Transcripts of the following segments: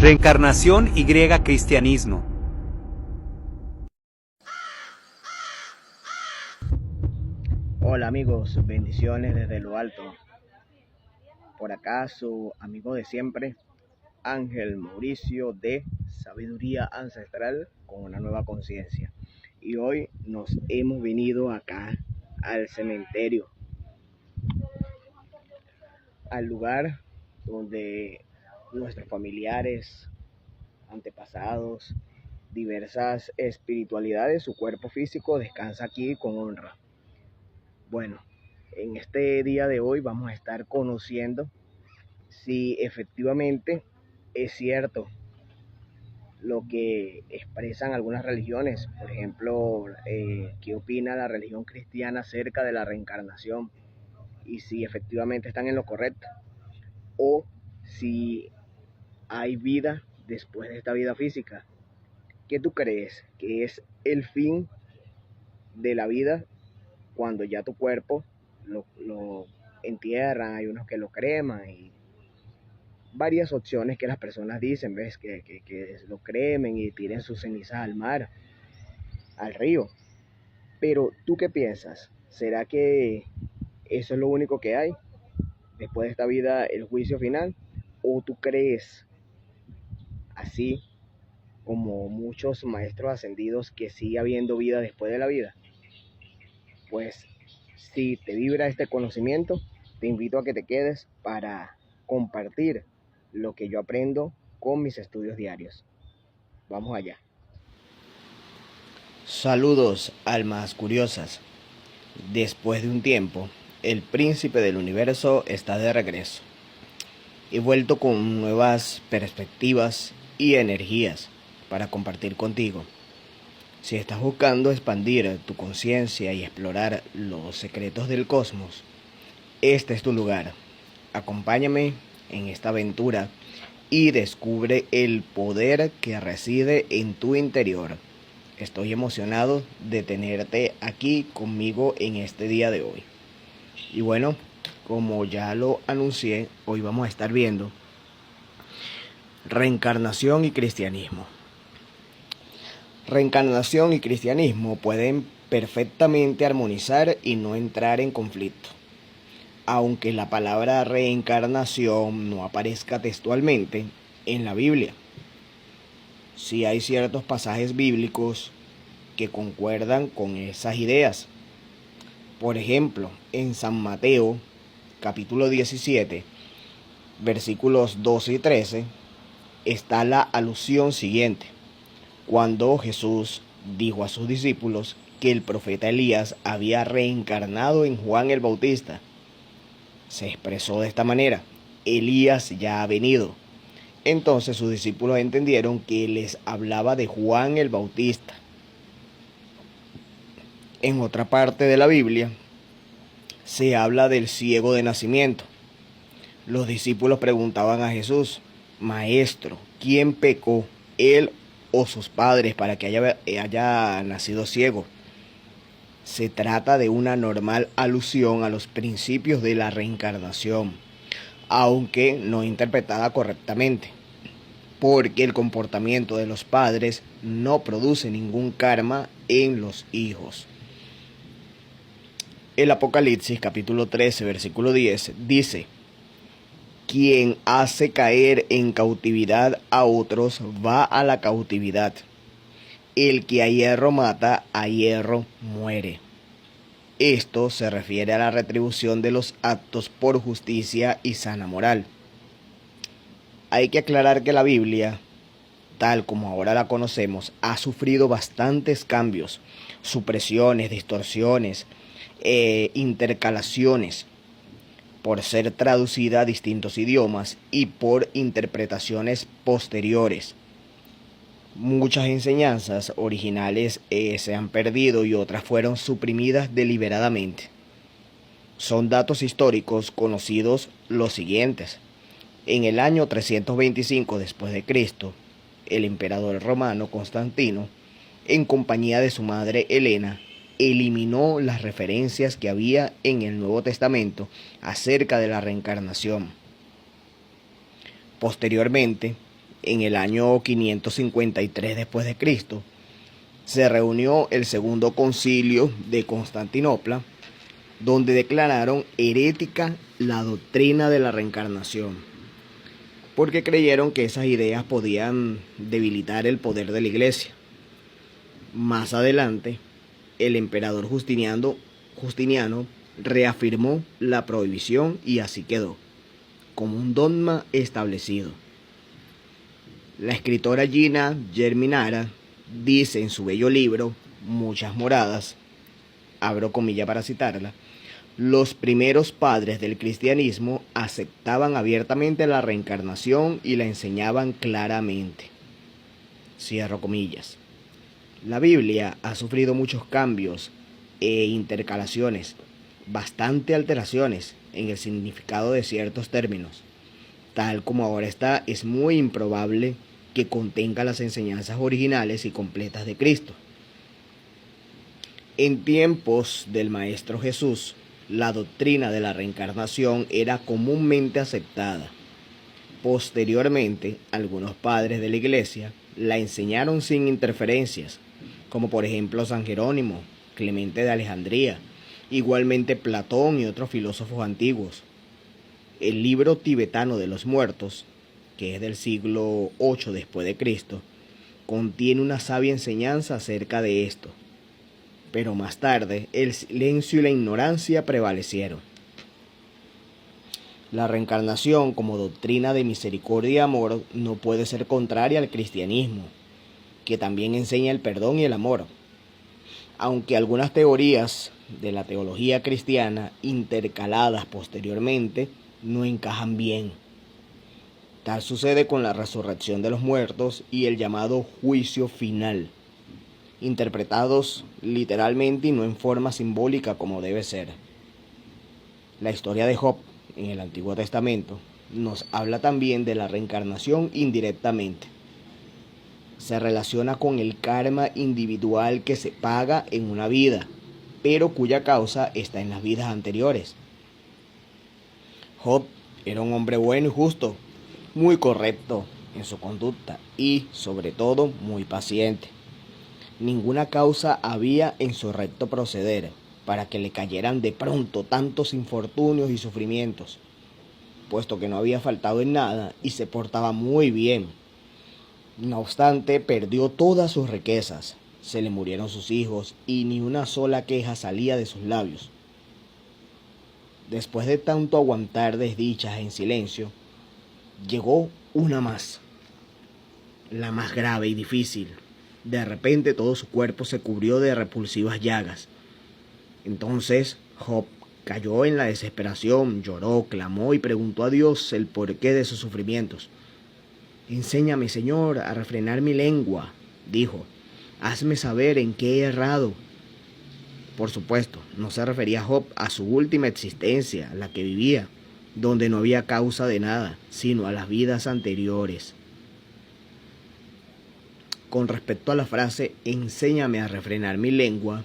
Reencarnación y griega cristianismo. Hola amigos, bendiciones desde lo alto. Por acá su amigo de siempre, Ángel Mauricio de Sabiduría Ancestral con una nueva conciencia. Y hoy nos hemos venido acá al cementerio, al lugar donde nuestros familiares, antepasados, diversas espiritualidades, su cuerpo físico descansa aquí con honra. Bueno, en este día de hoy vamos a estar conociendo si efectivamente es cierto lo que expresan algunas religiones. Por ejemplo, qué opina la religión cristiana acerca de la reencarnación y si efectivamente están en lo correcto o si hay vida después de esta vida física. ¿Qué tú crees que es el fin de la vida cuando ya tu cuerpo lo entierran? Hay unos que lo creman y varias opciones que las personas dicen, ¿ves? Que lo cremen y tiren sus cenizas al mar, al río. Pero ¿tú qué piensas? ¿Será que eso es lo único que hay después de esta vida, el juicio final? ¿O tú crees, así como muchos maestros ascendidos, que sigue habiendo vida después de la vida? Pues si te vibra este conocimiento, te invito a que te quedes para compartir lo que yo aprendo con mis estudios diarios. Vamos allá. Saludos, almas curiosas. Después de un tiempo, el príncipe del universo está de regreso y vuelto con nuevas perspectivas y energías para compartir contigo. Si estás buscando expandir tu conciencia y explorar los secretos del cosmos, este es tu lugar. Acompáñame en esta aventura y descubre el poder que reside en tu interior. Estoy emocionado de tenerte aquí conmigo en este día de hoy. Y bueno, como ya lo anuncié, hoy vamos a estar viendo reencarnación y cristianismo. Reencarnación y cristianismo pueden perfectamente armonizar y no entrar en conflicto. Aunque la palabra reencarnación no aparezca textualmente en la Biblia, sí hay ciertos pasajes bíblicos que concuerdan con esas ideas. Por ejemplo, en San Mateo, capítulo 17, versículos 12 y 13, está la alusión siguiente. Cuando Jesús dijo a sus discípulos que el profeta Elías había reencarnado en Juan el Bautista, se expresó de esta manera: Elías ya ha venido. Entonces sus discípulos entendieron que les hablaba de Juan el Bautista. En otra parte de la Biblia se habla del ciego de nacimiento. Los discípulos preguntaban a Jesús: Maestro, ¿quién pecó, él o sus padres, para que haya nacido ciego? Se trata de una normal alusión a los principios de la reencarnación, aunque no interpretada correctamente, porque el comportamiento de los padres no produce ningún karma en los hijos. El Apocalipsis capítulo 13 versículo 10 dice: quien hace caer en cautividad a otros va a la cautividad. El que a hierro mata, a hierro muere. Esto se refiere a la retribución de los actos por justicia y sana moral. Hay que aclarar que la Biblia, tal como ahora la conocemos, ha sufrido bastantes cambios, supresiones, distorsiones, intercalaciones, por ser traducida a distintos idiomas y por interpretaciones posteriores. Muchas enseñanzas originales se han perdido y otras fueron suprimidas deliberadamente. Son datos históricos conocidos los siguientes. En el año 325 después de Cristo, el emperador romano Constantino, en compañía de su madre Helena, eliminó las referencias que había en el Nuevo Testamento acerca de la reencarnación. Posteriormente, en el año 553 después de Cristo, se reunió el Segundo Concilio de Constantinopla, donde declararon herética la doctrina de la reencarnación, porque creyeron que esas ideas podían debilitar el poder de la Iglesia. Más adelante, el emperador Justiniano reafirmó la prohibición y así quedó, como un dogma establecido. La escritora Gina Germinara dice en su bello libro, Muchas moradas, abro comilla para citarla, los primeros padres del cristianismo aceptaban abiertamente la reencarnación y la enseñaban claramente. Cierro comillas. La Biblia ha sufrido muchos cambios e intercalaciones, bastante alteraciones en el significado de ciertos términos. Tal como ahora está, es muy improbable que contenga las enseñanzas originales y completas de Cristo. En tiempos del Maestro Jesús, la doctrina de la reencarnación era comúnmente aceptada. Posteriormente, algunos padres de la Iglesia la enseñaron sin interferencias, como por ejemplo San Jerónimo, Clemente de Alejandría, igualmente Platón y otros filósofos antiguos. El libro tibetano de los muertos, que es del siglo VIII después de Cristo, contiene una sabia enseñanza acerca de esto. Pero más tarde, el silencio y la ignorancia prevalecieron. La reencarnación como doctrina de misericordia y amor no puede ser contraria al cristianismo, que también enseña el perdón y el amor. Aunque algunas teorías de la teología cristiana intercaladas posteriormente no encajan bien. Tal sucede con la resurrección de los muertos y el llamado juicio final, interpretados literalmente y no en forma simbólica como debe ser. La historia de Job en el Antiguo Testamento nos habla también de la reencarnación indirectamente. Se relaciona con el karma individual que se paga en una vida, pero cuya causa está en las vidas anteriores. Job era un hombre bueno y justo, muy correcto en su conducta y, sobre todo, muy paciente. Ninguna causa había en su recto proceder para que le cayeran de pronto tantos infortunios y sufrimientos, puesto que no había faltado en nada y se portaba muy bien. No obstante, perdió todas sus riquezas, se le murieron sus hijos y ni una sola queja salía de sus labios. Después de tanto aguantar desdichas en silencio, llegó una más, la más grave y difícil. De repente todo su cuerpo se cubrió de repulsivas llagas. Entonces Job cayó en la desesperación, lloró, clamó y preguntó a Dios el porqué de sus sufrimientos. Enséñame, Señor, a refrenar mi lengua, dijo. Hazme saber en qué he errado. Por supuesto, no se refería Job a su última existencia, la que vivía, donde no había causa de nada, sino a las vidas anteriores. Con respecto a la frase, enséñame a refrenar mi lengua,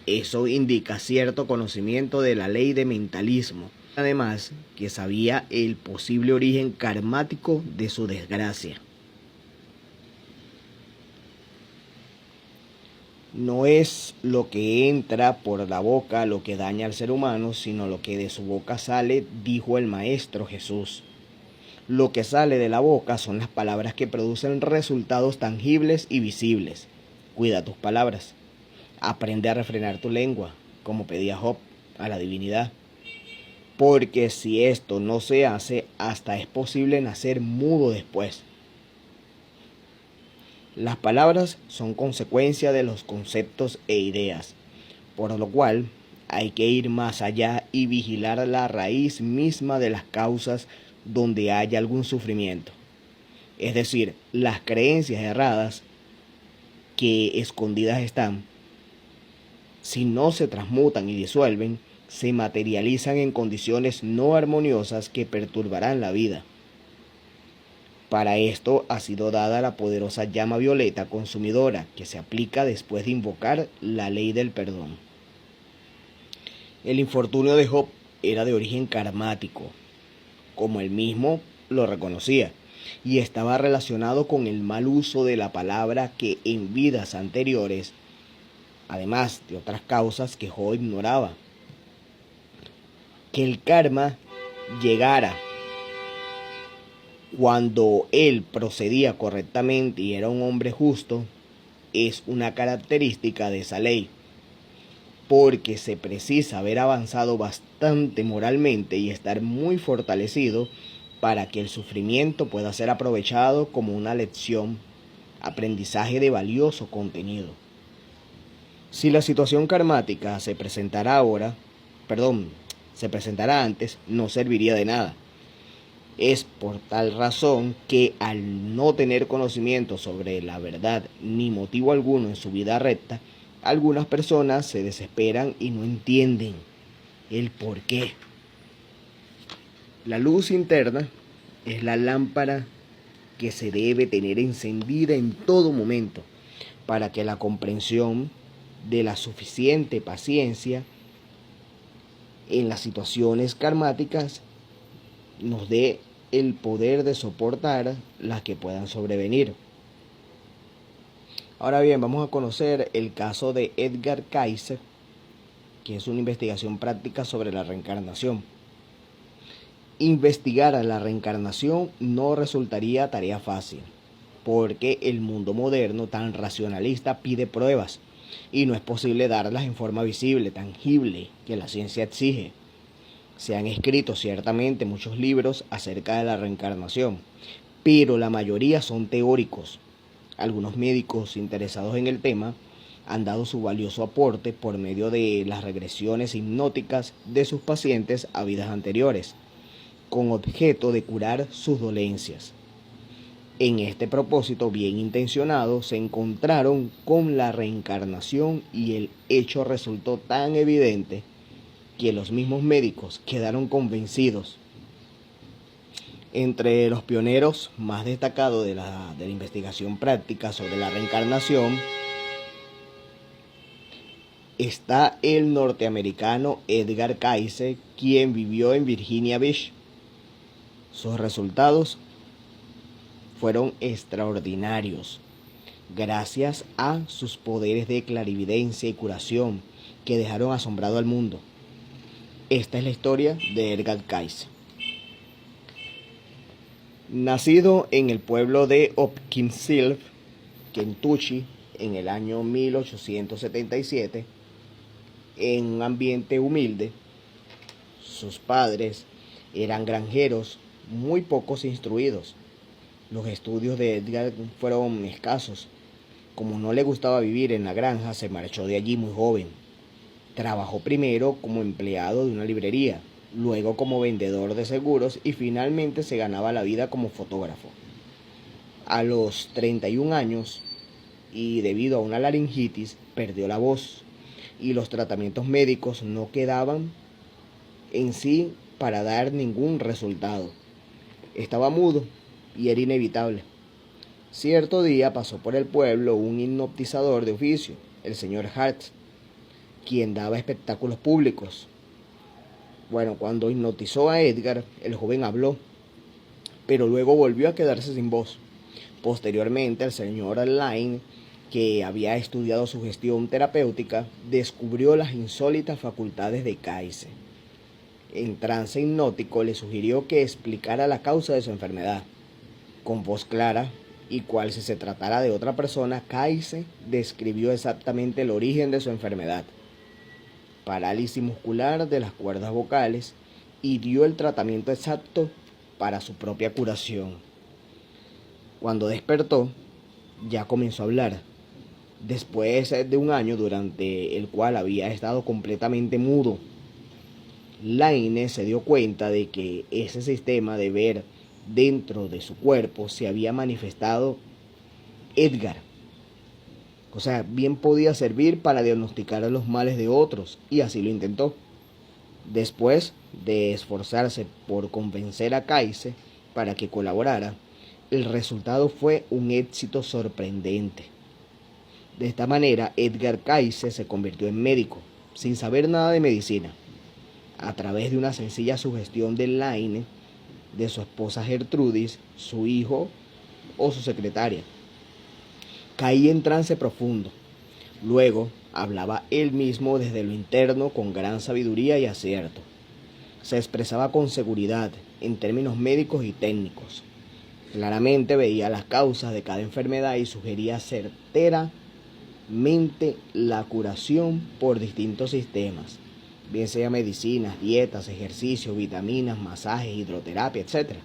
eso indica cierto conocimiento de la ley de mentalismo. Además, que sabía el posible origen karmático de su desgracia. No es lo que entra por la boca lo que daña al ser humano, sino lo que de su boca sale, dijo el Maestro Jesús. Lo que sale de la boca son las palabras que producen resultados tangibles y visibles. Cuida tus palabras. Aprende a refrenar tu lengua, como pedía Job a la divinidad. Porque si esto no se hace, hasta es posible nacer mudo después. Las palabras son consecuencia de los conceptos e ideas, por lo cual hay que ir más allá y vigilar la raíz misma de las causas donde haya algún sufrimiento. Es decir, las creencias erradas que escondidas están, si no se transmutan y disuelven, se materializan en condiciones no armoniosas que perturbarán la vida. Para esto ha sido dada la poderosa llama violeta consumidora que se aplica después de invocar la ley del perdón. El infortunio de Job era de origen karmático, como él mismo lo reconocía, y estaba relacionado con el mal uso de la palabra que en vidas anteriores, además de otras causas que Jo ignoraba. Que el karma llegara cuando él procedía correctamente y era un hombre justo es una característica de esa ley, porque se precisa haber avanzado bastante moralmente y estar muy fortalecido para que el sufrimiento pueda ser aprovechado como una lección, aprendizaje de valioso contenido. Si la situación karmática se presentara antes, no serviría de nada. Es por tal razón que al no tener conocimiento sobre la verdad ni motivo alguno en su vida recta, algunas personas se desesperan y no entienden el por qué. La luz interna es la lámpara que se debe tener encendida en todo momento para que la comprensión de la suficiente paciencia en las situaciones karmáticas nos dé el poder de soportar las que puedan sobrevenir. Ahora bien, vamos a conocer el caso de Edgar Cayce, que es una investigación práctica sobre la reencarnación. Investigar a la reencarnación no resultaría tarea fácil, porque el mundo moderno tan racionalista pide pruebas, y no es posible darlas en forma visible, tangible, que la ciencia exige. Se han escrito ciertamente muchos libros acerca de la reencarnación, pero la mayoría son teóricos. Algunos médicos interesados en el tema han dado su valioso aporte por medio de las regresiones hipnóticas de sus pacientes a vidas anteriores, con objeto de curar sus dolencias. En este propósito bien intencionado se encontraron con la reencarnación y el hecho resultó tan evidente que los mismos médicos quedaron convencidos. Entre los pioneros más destacados de la investigación práctica sobre la reencarnación está el norteamericano Edgar Cayce, quien vivió en Virginia Beach. Sus resultados fueron extraordinarios, gracias a sus poderes de clarividencia y curación que dejaron asombrado al mundo. Esta es la historia de Edgar Cayce. Nacido en el pueblo de Hopkinsville, Kentucky, en el año 1877, en un ambiente humilde, sus padres eran granjeros muy pocos instruidos. Los estudios de Edgar fueron escasos. Como no le gustaba vivir en la granja, se marchó de allí muy joven. Trabajó primero como empleado de una librería, luego como vendedor de seguros y finalmente se ganaba la vida como fotógrafo. A los 31 años, y debido a una laringitis, perdió la voz y los tratamientos médicos no quedaban en sí para dar ningún resultado. Estaba mudo y era inevitable. Cierto día pasó por el pueblo un hipnotizador de oficio, el señor Hart, quien daba espectáculos públicos. Bueno, cuando hipnotizó a Edgar, el joven habló, pero luego volvió a quedarse sin voz. Posteriormente, el señor Line, que había estudiado sugestión terapéutica, descubrió las insólitas facultades de Cayce. En trance hipnótico le sugirió que explicara la causa de su enfermedad. Con voz clara, y cual si se tratara de otra persona, Cayce describió exactamente el origen de su enfermedad: parálisis muscular de las cuerdas vocales, y dio el tratamiento exacto para su propia curación. Cuando despertó, ya comenzó a hablar, después de un año durante el cual había estado completamente mudo. Laine se dio cuenta de que ese sistema de ver dentro de su cuerpo se había manifestado Edgar. O sea, bien podía servir para diagnosticar los males de otros, y así lo intentó. Después de esforzarse por convencer a Cayce para que colaborara, el resultado fue un éxito sorprendente. De esta manera, Edgar Cayce se convirtió en médico, sin saber nada de medicina. A través de una sencilla sugestión de Laine, de su esposa Gertrudis, su hijo o su secretaria. Caía en trance profundo. Luego hablaba él mismo desde lo interno con gran sabiduría y acierto. Se expresaba con seguridad en términos médicos y técnicos. Claramente veía las causas de cada enfermedad y sugería certeramente la curación por distintos sistemas, bien sea medicinas, dietas, ejercicios, vitaminas, masajes, hidroterapia, etc.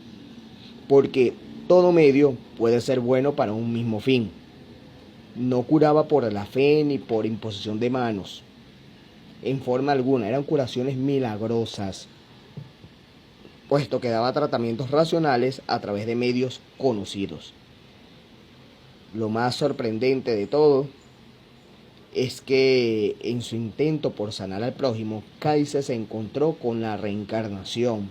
Porque todo medio puede ser bueno para un mismo fin. No curaba por la fe ni por imposición de manos, en forma alguna. Eran curaciones milagrosas, puesto que daba tratamientos racionales a través de medios conocidos. Lo más sorprendente de todo es que en su intento por sanar al prójimo, Kaiser se encontró con la reencarnación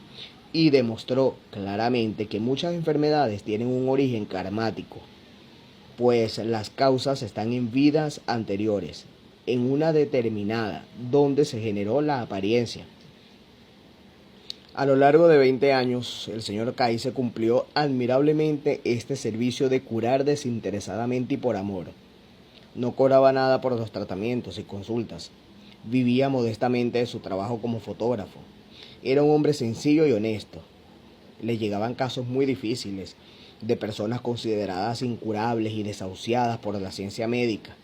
y demostró claramente que muchas enfermedades tienen un origen karmático, pues las causas están en vidas anteriores, en una determinada, donde se generó la apariencia. A lo largo de 20 años, el señor Kaiser cumplió admirablemente este servicio de curar desinteresadamente y por amor. No cobraba nada por los tratamientos y consultas. Vivía modestamente de su trabajo como fotógrafo. Era un hombre sencillo y honesto. Le llegaban casos muy difíciles, de personas consideradas incurables y desahuciadas por la ciencia médica,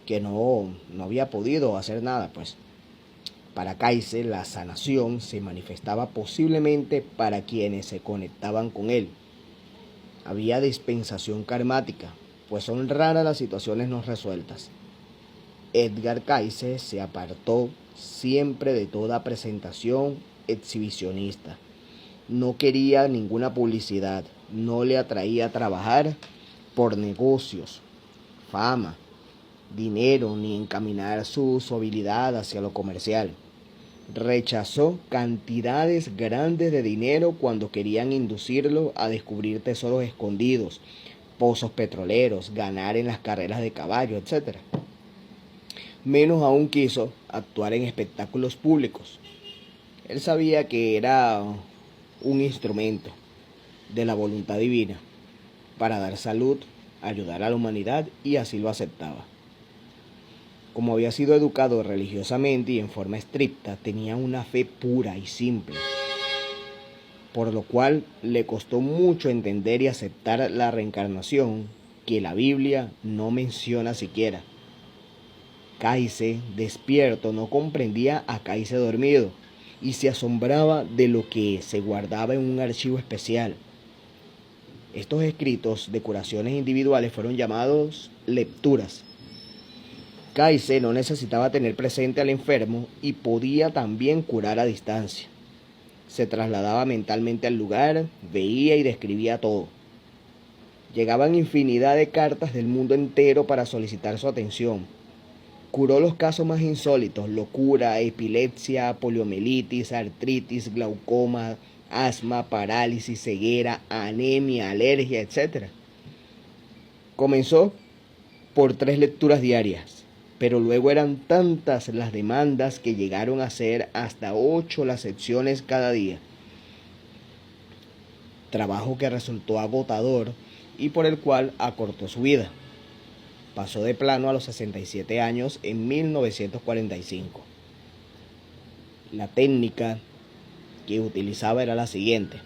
que no había podido hacer nada, pues. Para Kaiser, la sanación se manifestaba posiblemente para quienes se conectaban con él. Había dispensación karmática, pues son raras las situaciones no resueltas. Edgar Kaiser se apartó siempre de toda presentación exhibicionista. No quería ninguna publicidad, no le atraía trabajar por negocios, fama, dinero, ni encaminar su habilidad hacia lo comercial. Rechazó cantidades grandes de dinero cuando querían inducirlo a descubrir tesoros escondidos, pozos petroleros, ganar en las carreras de caballo, etc. Menos aún quiso actuar en espectáculos públicos. Él sabía que era un instrumento de la voluntad divina para dar salud, ayudar a la humanidad, y así lo aceptaba. Como había sido educado religiosamente y en forma estricta, tenía una fe pura y simple, por lo cual le costó mucho entender y aceptar la reencarnación, que la Biblia no menciona siquiera. Kaiser, despierto, no comprendía a Kaiser dormido y se asombraba de lo que se guardaba en un archivo especial. Estos escritos de curaciones individuales fueron llamados lecturas. Kaiser no necesitaba tener presente al enfermo y podía también curar a distancia. Se trasladaba mentalmente al lugar, veía y describía todo. Llegaban infinidad de cartas del mundo entero para solicitar su atención. Curó los casos más insólitos: locura, epilepsia, poliomielitis, artritis, glaucoma, asma, parálisis, ceguera, anemia, alergia, etc. Comenzó por 3 lecturas diarias, pero luego eran tantas las demandas que llegaron a ser hasta 8 las secciones cada día. Trabajo que resultó agotador y por el cual acortó su vida. Pasó de plano a los 67 años en 1945. La técnica que utilizaba era la siguiente: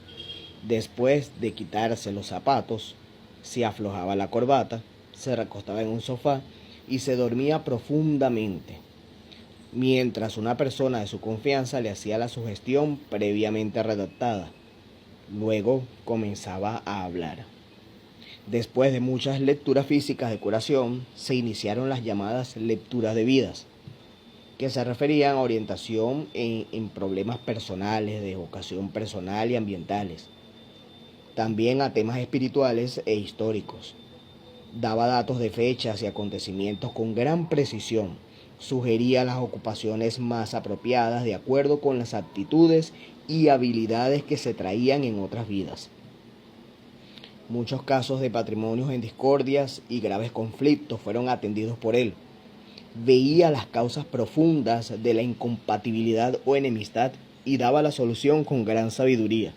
después de quitarse los zapatos, se aflojaba la corbata, se recostaba en un sofá y se dormía profundamente, mientras una persona de su confianza le hacía la sugestión previamente redactada. Luego comenzaba a hablar. Después de muchas lecturas físicas de curación, se iniciaron las llamadas lecturas de vidas, que se referían a orientación en problemas personales, de vocación personal y ambientales. También a temas espirituales e históricos. Daba datos de fechas y acontecimientos con gran precisión. Sugería las ocupaciones más apropiadas de acuerdo con las aptitudes y habilidades que se traían en otras vidas. Muchos casos de matrimonios en discordias y graves conflictos fueron atendidos por él. Veía las causas profundas de la incompatibilidad o enemistad y daba la solución con gran sabiduría.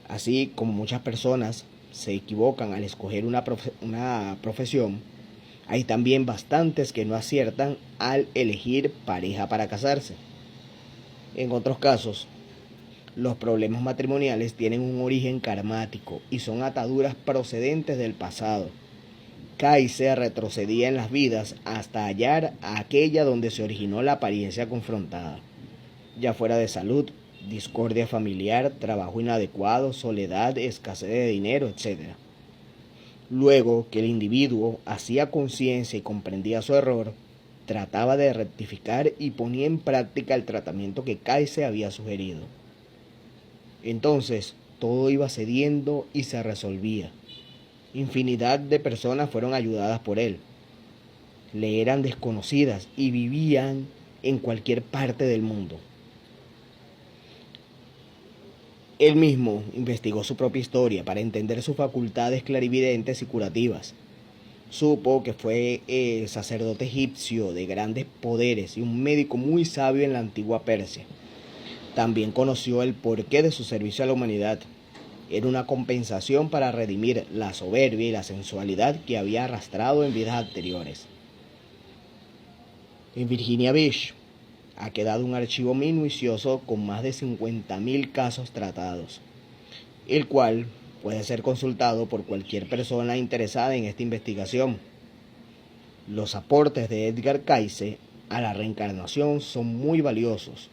Así como muchas personas se equivocan al escoger una profesión, hay también bastantes que no aciertan al elegir pareja para casarse. En otros casos, los problemas matrimoniales tienen un origen karmático y son ataduras procedentes del pasado. Kaiser retrocedía en las vidas hasta hallar a aquella donde se originó la apariencia confrontada, ya fuera de salud, discordia familiar, trabajo inadecuado, soledad, escasez de dinero, etc. Luego que el individuo hacía conciencia y comprendía su error, trataba de rectificar y ponía en práctica el tratamiento que Kaiser había sugerido. Entonces, todo iba cediendo y se resolvía. Infinidad de personas fueron ayudadas por él. Le eran desconocidas y vivían en cualquier parte del mundo. Él mismo investigó su propia historia para entender sus facultades clarividentes y curativas. Supo que fue sacerdote egipcio de grandes poderes y un médico muy sabio en la antigua Persia. También conoció el porqué de su servicio a la humanidad. Era una compensación para redimir la soberbia y la sensualidad que había arrastrado en vidas anteriores. En Virginia Beach ha quedado un archivo minucioso con más de 50.000 casos tratados, el cual puede ser consultado por cualquier persona interesada en esta investigación. Los aportes de Edgar Cayce a la reencarnación son muy valiosos,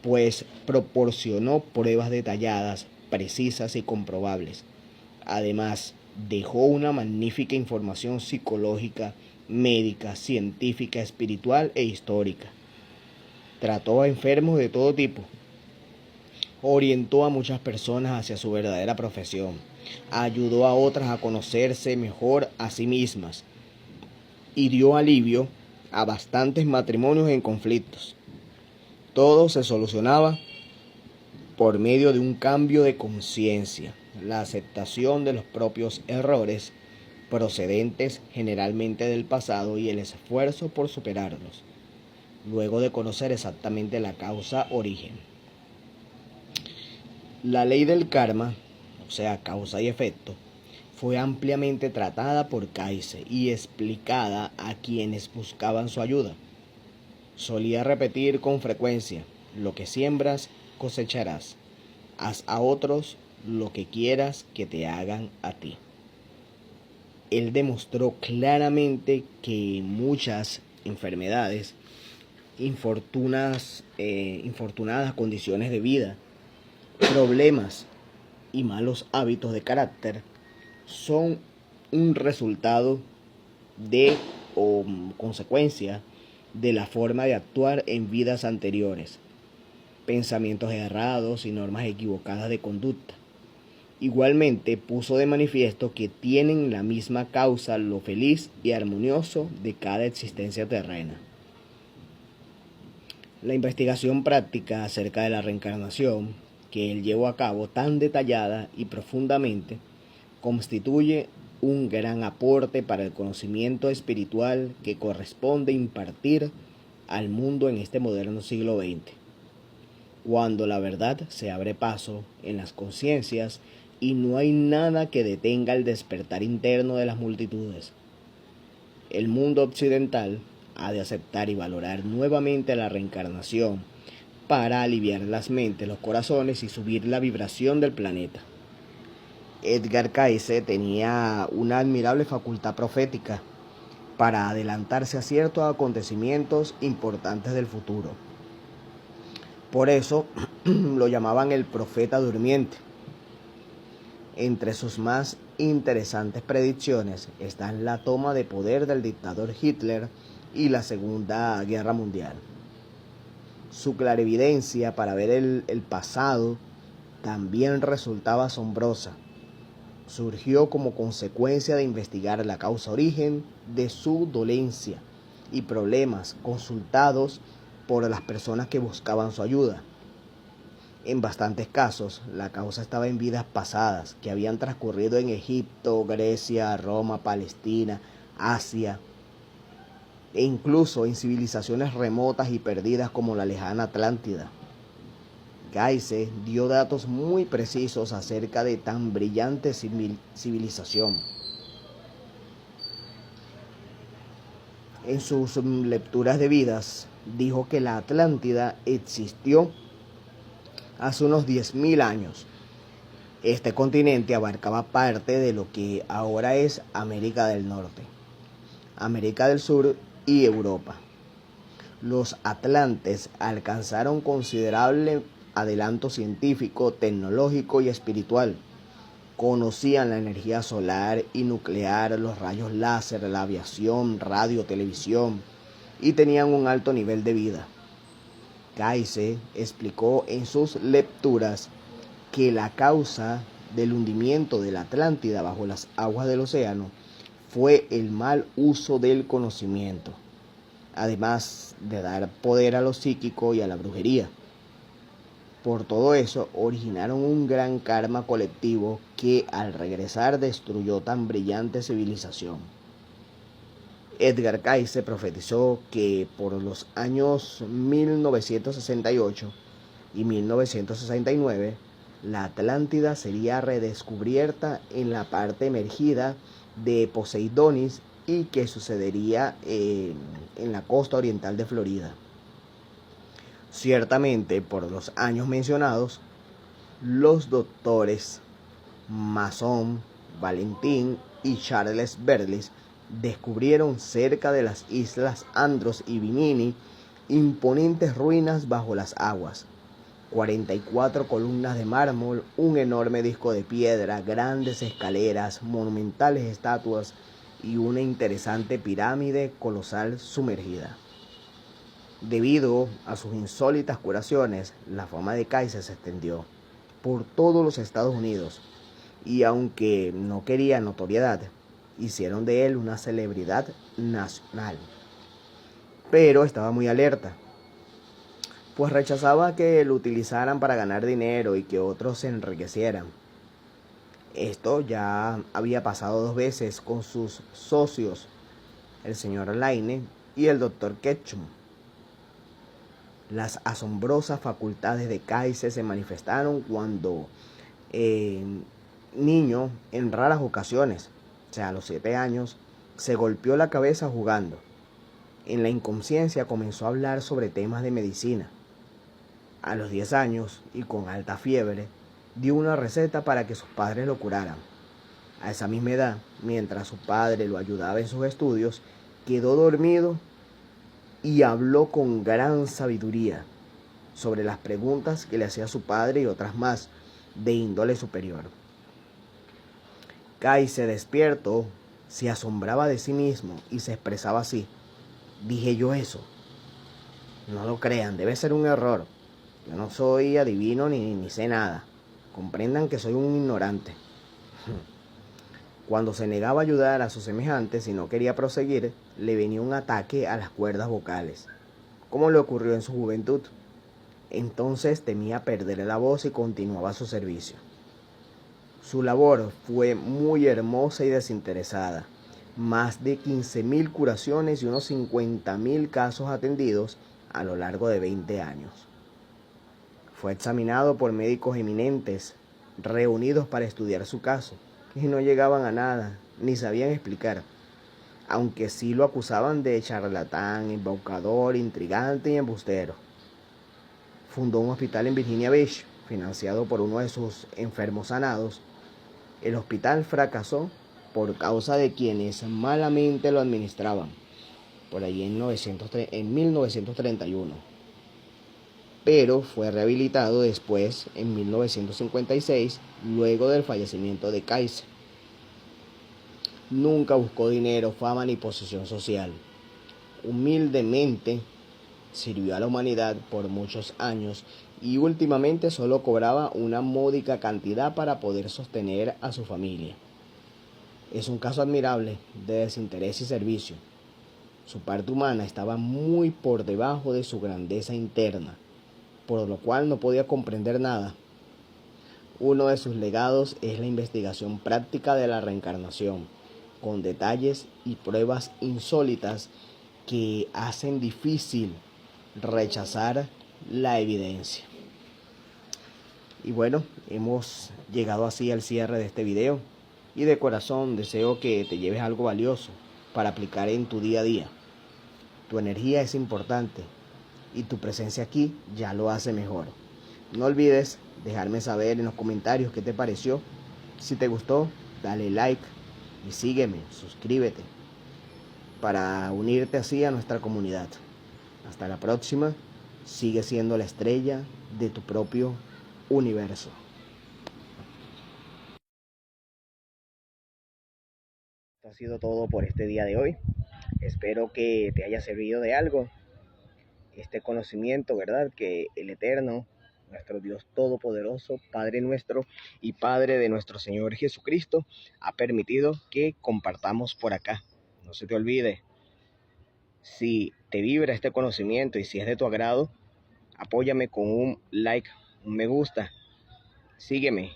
pues proporcionó pruebas detalladas, precisas y comprobables. Además, dejó una magnífica información psicológica, médica, científica, espiritual e histórica. Trató a enfermos de todo tipo. Orientó a muchas personas hacia su verdadera profesión. Ayudó a otras a conocerse mejor a sí mismas. Y dio alivio a bastantes matrimonios en conflictos. Todo se solucionaba por medio de un cambio de conciencia, la aceptación de los propios errores procedentes generalmente del pasado y el esfuerzo por superarlos, luego de conocer exactamente la causa origen. La ley del karma, o sea, causa y efecto, fue ampliamente tratada por Kaiser y explicada a quienes buscaban su ayuda. Solía repetir con frecuencia: lo que siembras, cosecharás. Haz a otros lo que quieras que te hagan a ti. Él demostró claramente que muchas enfermedades, infortunadas condiciones de vida, problemas y malos hábitos de carácter son un resultado de o consecuencia de la forma de actuar en vidas anteriores, pensamientos errados y normas equivocadas de conducta. Igualmente puso de manifiesto que tienen la misma causa lo feliz y armonioso de cada existencia terrena. La investigación práctica acerca de la reencarnación que él llevó a cabo tan detallada y profundamente constituye un gran aporte para el conocimiento espiritual que corresponde impartir al mundo en este moderno siglo XX, cuando la verdad se abre paso en las conciencias y no hay nada que detenga el despertar interno de las multitudes. El mundo occidental ha de aceptar y valorar nuevamente la reencarnación para aliviar las mentes, los corazones y subir la vibración del planeta. Edgar Cayce tenía una admirable facultad profética para adelantarse a ciertos acontecimientos importantes del futuro. Por eso lo llamaban el profeta durmiente. Entre sus más interesantes predicciones están la toma de poder del dictador Hitler y la Segunda Guerra Mundial. Su clarividencia para ver el pasado también resultaba asombrosa. Surgió como consecuencia de investigar la causa origen de su dolencia y problemas consultados por las personas que buscaban su ayuda. En bastantes casos, la causa estaba en vidas pasadas que habían transcurrido en Egipto, Grecia, Roma, Palestina, Asia, e incluso en civilizaciones remotas y perdidas como la lejana Atlántida. Gayse dio datos muy precisos acerca de tan brillante civilización. En sus lecturas de vidas, dijo que la Atlántida existió hace unos 10.000 años. Este continente abarcaba parte de lo que ahora es América del Norte, América del Sur y Europa. Los atlantes alcanzaron considerable adelanto científico, tecnológico y espiritual. Conocían la energía solar y nuclear, los rayos láser, la aviación, radio, televisión y tenían un alto nivel de vida. Gayse explicó en sus lecturas que la causa del hundimiento de la Atlántida bajo las aguas del océano fue el mal uso del conocimiento, además de dar poder a lo psíquico y a la brujería. Por todo eso, originaron un gran karma colectivo que al regresar destruyó tan brillante civilización. Edgar Cayce profetizó que por los años 1968 y 1969, la Atlántida sería redescubierta en la parte emergida de Poseidonis y que sucedería en la costa oriental de Florida. Ciertamente, por los años mencionados, los doctores Masson, Valentin y Charles Berlis descubrieron cerca de las islas Andros y Bimini imponentes ruinas bajo las aguas, 44 columnas de mármol, un enorme disco de piedra, grandes escaleras, monumentales estatuas y una interesante pirámide colosal sumergida. Debido a sus insólitas curaciones, la fama de Cayce se extendió por todos los Estados Unidos y aunque no quería notoriedad, hicieron de él una celebridad nacional. Pero estaba muy alerta, pues rechazaba que lo utilizaran para ganar dinero y que otros se enriquecieran. Esto ya había pasado 2 veces con sus socios, el señor Laine y el doctor Ketchum. Las asombrosas facultades de Cayce se manifestaron cuando niño, en raras ocasiones, o sea, a los 7 años, se golpeó la cabeza jugando. En la inconsciencia comenzó a hablar sobre temas de medicina. A los 10 años, y con alta fiebre, dio una receta para que sus padres lo curaran. A esa misma edad, mientras su padre lo ayudaba en sus estudios, quedó dormido y habló con gran sabiduría sobre las preguntas que le hacía su padre y otras más de índole superior. Cayce, despierto, se asombraba de sí mismo y se expresaba así: ¿dije yo eso? No lo crean, debe ser un error. Yo no soy adivino ni sé nada. Comprendan que soy un ignorante. Cuando se negaba a ayudar a sus semejantes y no quería proseguir, le venía un ataque a las cuerdas vocales, como le ocurrió en su juventud. Entonces temía perder la voz y continuaba su servicio. Su labor fue muy hermosa y desinteresada. Más de 15.000 curaciones y unos 50.000 casos atendidos a lo largo de 20 años. Fue examinado por médicos eminentes, reunidos para estudiar su caso, y no llegaban a nada, ni sabían explicar, aunque sí lo acusaban de charlatán, embaucador, intrigante y embustero. Fundó un hospital en Virginia Beach, financiado por uno de sus enfermos sanados. El hospital fracasó por causa de quienes malamente lo administraban, por allí en 1931. Pero fue rehabilitado después, en 1956, luego del fallecimiento de Cayce. Nunca buscó dinero, fama ni posición social. Humildemente sirvió a la humanidad por muchos años y últimamente solo cobraba una módica cantidad para poder sostener a su familia. Es un caso admirable de desinterés y servicio. Su parte humana estaba muy por debajo de su grandeza interna, por lo cual no podía comprender nada. Uno de sus legados es la investigación práctica de la reencarnación, con detalles y pruebas insólitas que hacen difícil rechazar la evidencia. Y bueno, hemos llegado así al cierre de este video. Y de corazón deseo que te lleves algo valioso para aplicar en tu día a día. Tu energía es importante y tu presencia aquí ya lo hace mejor. No olvides dejarme saber en los comentarios qué te pareció. Si te gustó, dale like y sígueme, suscríbete para unirte así a nuestra comunidad. Hasta la próxima, sigue siendo la estrella de tu propio universo. Esto ha sido todo por este día de hoy. Espero que te haya servido de algo este conocimiento, ¿verdad? Que el Eterno, nuestro Dios Todopoderoso, Padre nuestro y Padre de nuestro Señor Jesucristo, ha permitido que compartamos por acá. No se te olvide, si te vibra este conocimiento y si es de tu agrado, apóyame con un like, un me gusta, sígueme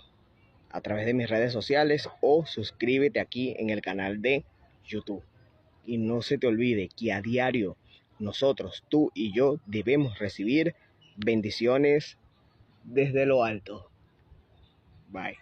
a través de mis redes sociales o suscríbete aquí en el canal de YouTube. Y no se te olvide que a diario nosotros, tú y yo, debemos recibir bendiciones desde lo alto. Bye.